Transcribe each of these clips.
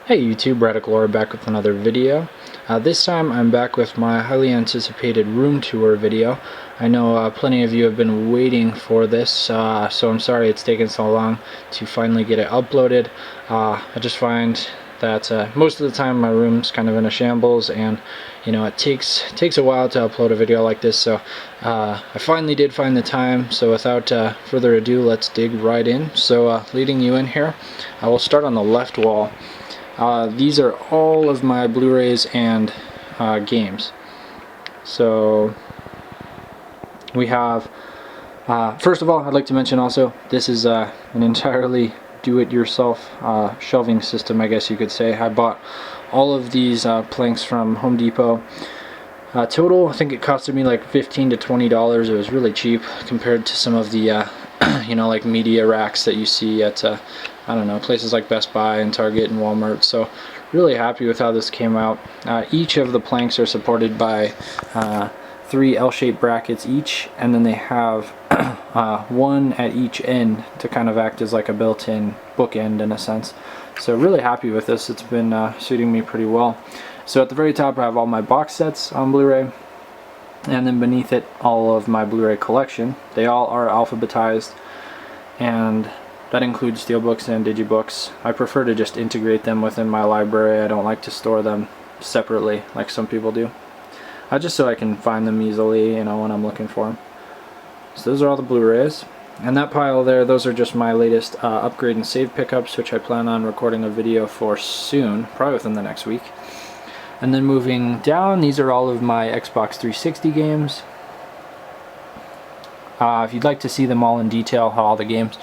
Hey YouTube, RadicalAura back with another video. This time I'm back with my highly anticipated room tour video. I know plenty of you have been waiting for this, so I'm sorry it's taken so long to finally get it uploaded. I just find that most of the time my room's kind of in a shambles, and you know, it takes a while to upload a video like this, so I finally did find the time. So without further ado, let's dig right in. So leading you in here, I will start on the left wall. These are all of my Blu-rays and games. So we have, first of all, I'd like to mention also, this is an entirely do-it-yourself shelving system, I guess you could say. I bought all of these planks from Home Depot. Total, I think it costed me like $15 to $20. It was really cheap compared to some of the you know, like media racks that you see at I don't know, places like Best Buy and Target and Walmart. So really happy with how this came out. Each of the planks are supported by 3 L-shaped brackets each, and then they have one at each end to kind of act as like a built-in bookend in a sense. So really happy with this. It's been suiting me pretty well. So at the very top I have all my box sets on Blu-ray, and then beneath it all of my Blu-ray collection. They all are alphabetized, and that includes steelbooks and digibooks. I prefer to just integrate them within my library. I don't like to store them separately like some people do. Just so I can find them easily, you know, when I'm looking for them. So those are all the Blu-rays. And that pile there, those are just my latest upgrade and save pickups, which I plan on recording a video for soon, probably within the next week. And then moving down, these are all of my Xbox 360 games. If you'd like to see them all in detail, all the games,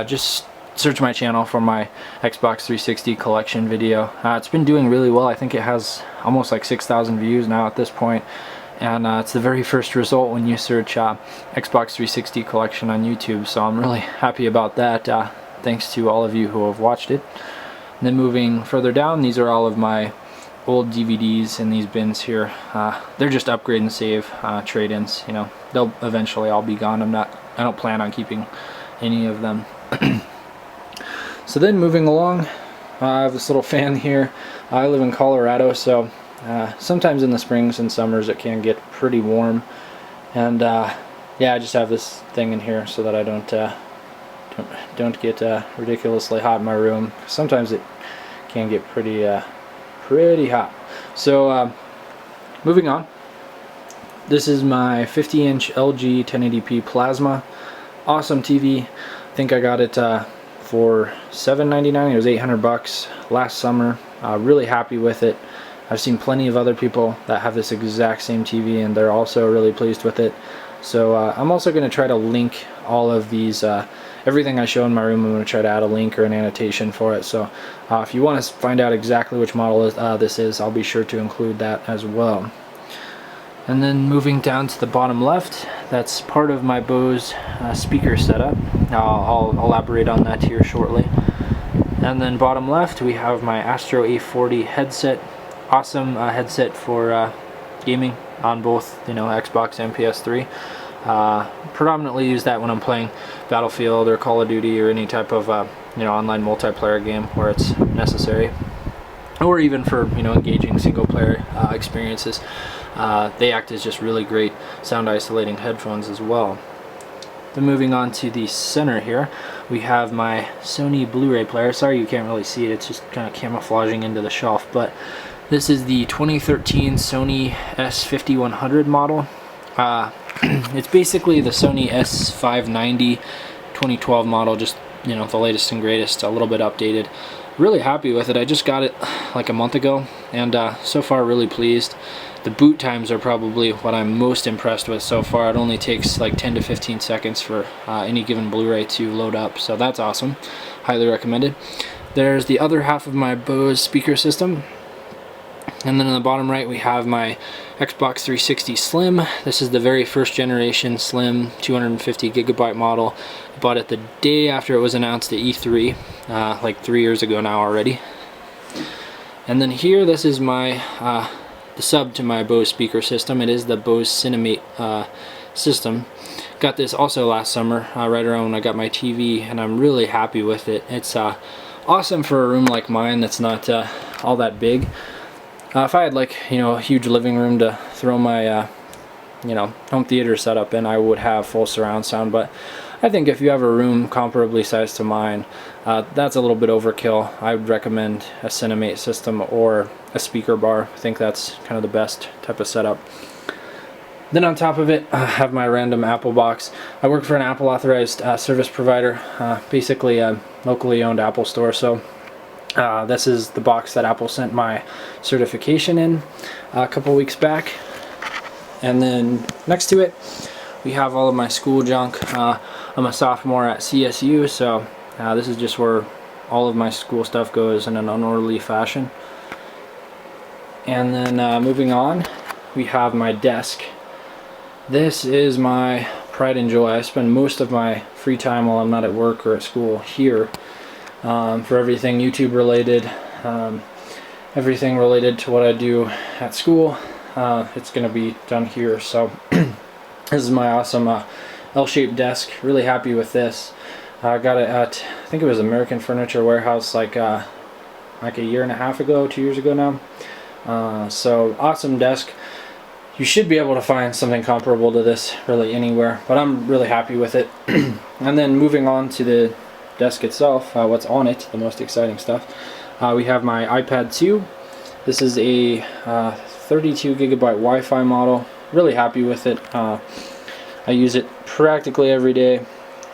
just search my channel for my Xbox 360 collection video. It's been doing really well. I think it has almost like 6,000 views now at this point, and it's the very first result when you search Xbox 360 collection on YouTube, so I'm really happy about that. Thanks to all of you who have watched it. And then moving further down, these are all of my old DVDs in these bins here. They're just upgrade and save trade-ins. You know, they'll eventually all be gone. I don't plan on keeping any of them. So then moving along, I have this little fan here. I live in Colorado, so sometimes in the springs and summers it can get pretty warm, and yeah, I just have this thing in here so that I don't get ridiculously hot in my room. Sometimes it can get pretty hot. So moving on, this is my 50-inch LG 1080p plasma. Awesome TV. I think I got it for $7.99. It was $800 last summer. Really happy with it. I've seen plenty of other people that have this exact same TV, and they're also really pleased with it. So I'm also going to try to link all of these, everything I show in my room. I'm going to try to add a link or an annotation for it. So if you want to find out exactly which model this is, I'll be sure to include that as well. And then moving down to the bottom left, that's part of my Bose speaker setup. I'll elaborate on that here shortly. And then bottom left, we have my Astro A40 headset. Awesome headset for gaming on both, you know, Xbox and PS3. Predominantly use that when I'm playing Battlefield or Call of Duty or any type of you know, online multiplayer game where it's necessary, or even for, you know, engaging single player experiences. They act as just really great sound isolating headphones as well. Then moving on to the center here, we have my Sony Blu-ray player. Sorry you can't really see it, it's just kind of camouflaging into the shelf, but this is the 2013 Sony S5100 model. It's basically the Sony S590 2012 model, just, you know, the latest and greatest, a little bit updated. Really happy with it. I just got it like a month ago, and so far really pleased. The boot times are probably what I'm most impressed with so far. It only takes like 10 to 15 seconds for any given Blu-ray to load up, so that's awesome. Highly recommended. There's the other half of my Bose speaker system. And then on the bottom right we have my Xbox 360 Slim. This is the very first generation Slim 250 gigabyte model. I bought it the day after it was announced at E3, like 3 years ago now already. And then here, this is my the sub to my Bose speaker system. It is the Bose Cinemate system. Got this also last summer, right around when I got my TV, and I'm really happy with it. It's awesome for a room like mine that's not all that big. If I had like, you know, a huge living room to throw my you know, home theater setup in, I would have full surround sound, but I think if you have a room comparably sized to mine, that's a little bit overkill. I would recommend a Cinemate system or a speaker bar. I think that's kind of the best type of setup. Then on top of it, I have my random Apple box. I work for an Apple authorized service provider, basically a locally owned Apple store. So this is the box that Apple sent my certification in a couple weeks back. And then next to it, we have all of my school junk. I'm a sophomore at CSU, so this is just where all of my school stuff goes in an unorderly fashion. And then moving on, we have my desk. This is my pride and joy. I spend most of my free time while I'm not at work or at school here for everything YouTube related, everything related to what I do at school. It's going to be done here. So this is my awesome L-shaped desk. Really happy with this. I got it at, I think it was American Furniture Warehouse like a year and a half ago, 2 years ago now. So awesome desk. You should be able to find something comparable to this really anywhere, but I'm really happy with it. And then moving on to the desk itself, what's on it, the most exciting stuff. We have my iPad 2. This is a 32 gigabyte Wi-Fi model. Really happy with it. I use it practically every day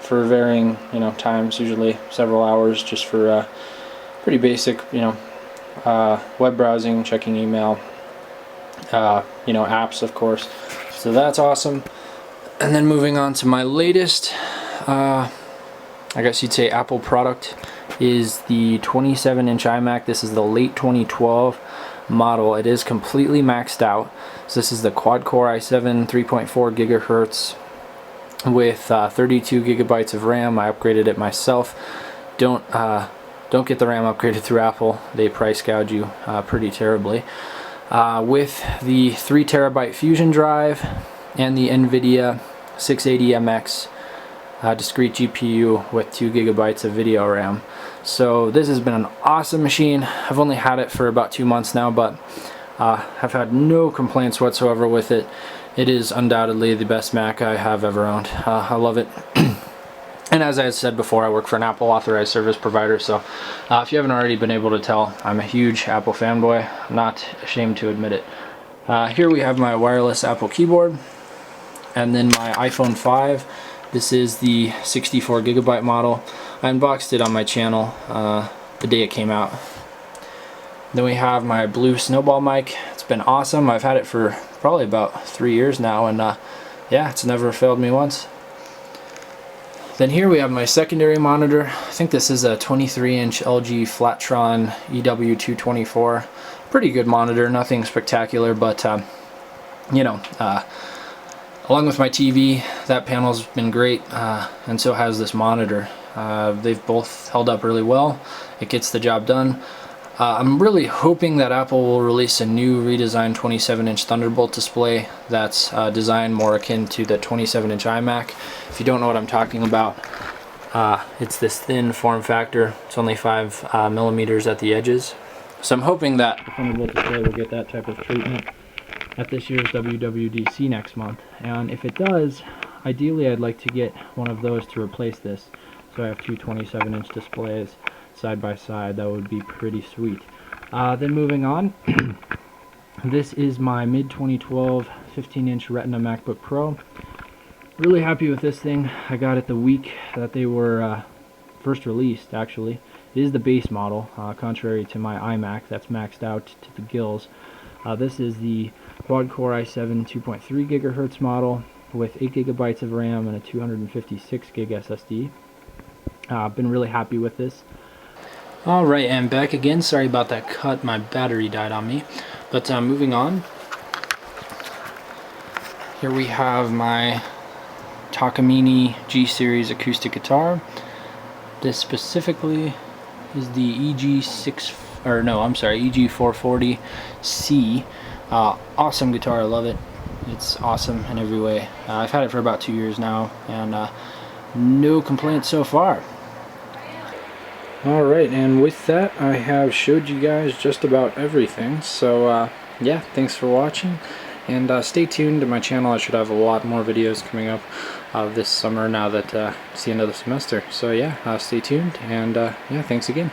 for varying, you know, times, usually several hours, just for pretty basic, you know, web browsing, checking email, you know, apps, of course. So that's awesome. And then moving on to my latest, I guess you'd say Apple product, is the 27-inch iMac. This is the late 2012 model. It is completely maxed out. So this is the quad-core i7 3.4 gigahertz with 32 gigabytes of RAM. I upgraded it myself. Don't get the RAM upgraded through Apple. They price gouge you pretty terribly. With the 3 terabyte Fusion drive and the NVIDIA 680MX discrete GPU with 2 gigabytes of video RAM. So this has been an awesome machine. I've only had it for about 2 months now, but I've had no complaints whatsoever with it. It is undoubtedly the best Mac I have ever owned. I love it. And as I had said before, I work for an Apple authorized service provider, so if you haven't already been able to tell, I'm a huge Apple fanboy. I'm not ashamed to admit it. Here we have my wireless Apple keyboard, and then my iPhone 5. This is the 64 gigabyte model. I unboxed it on my channel the day it came out. Then we have my blue Snowball mic. It's been awesome. I've had it for probably about 3 years now, and yeah, it's never failed me once. Then here we have my secondary monitor. I think this is a 23-inch LG Flattron EW224. Pretty good monitor, nothing spectacular, but you know, along with my TV, that panel's been great, and so has this monitor. They've both held up really well. It gets the job done. I'm really hoping that Apple will release a new redesigned 27-inch Thunderbolt display that's designed more akin to the 27-inch iMac. If you don't know what I'm talking about, it's this thin form factor. It's only 5 millimeters at the edges. So I'm hoping that the Thunderbolt display will get that type of treatment at this year's WWDC next month. And if it does, ideally I'd like to get one of those to replace this. So I have two 27-inch displays side by side. That would be pretty sweet. Then moving on, this is my mid-2012 15-inch Retina MacBook Pro. Really happy with this thing. I got it the week that they were first released, actually. It is the base model, contrary to my iMac that's maxed out to the gills. This is the quad-core i7 2.3 gigahertz model with 8 gigabytes of RAM and a 256 gig SSD. I've been really happy with this. Alright, and back again. Sorry about that cut. My battery died on me. But moving on. Here we have my Takamine G-Series acoustic guitar. This specifically is the EG440C. Awesome guitar. I love it. It's awesome in every way. I've had it for about 2 years now, and no complaints so far. Alright, and with that I have showed you guys just about everything, so yeah, thanks for watching, and stay tuned to my channel. I should have a lot more videos coming up this summer now that it's the end of the semester. So yeah, stay tuned, and yeah, thanks again.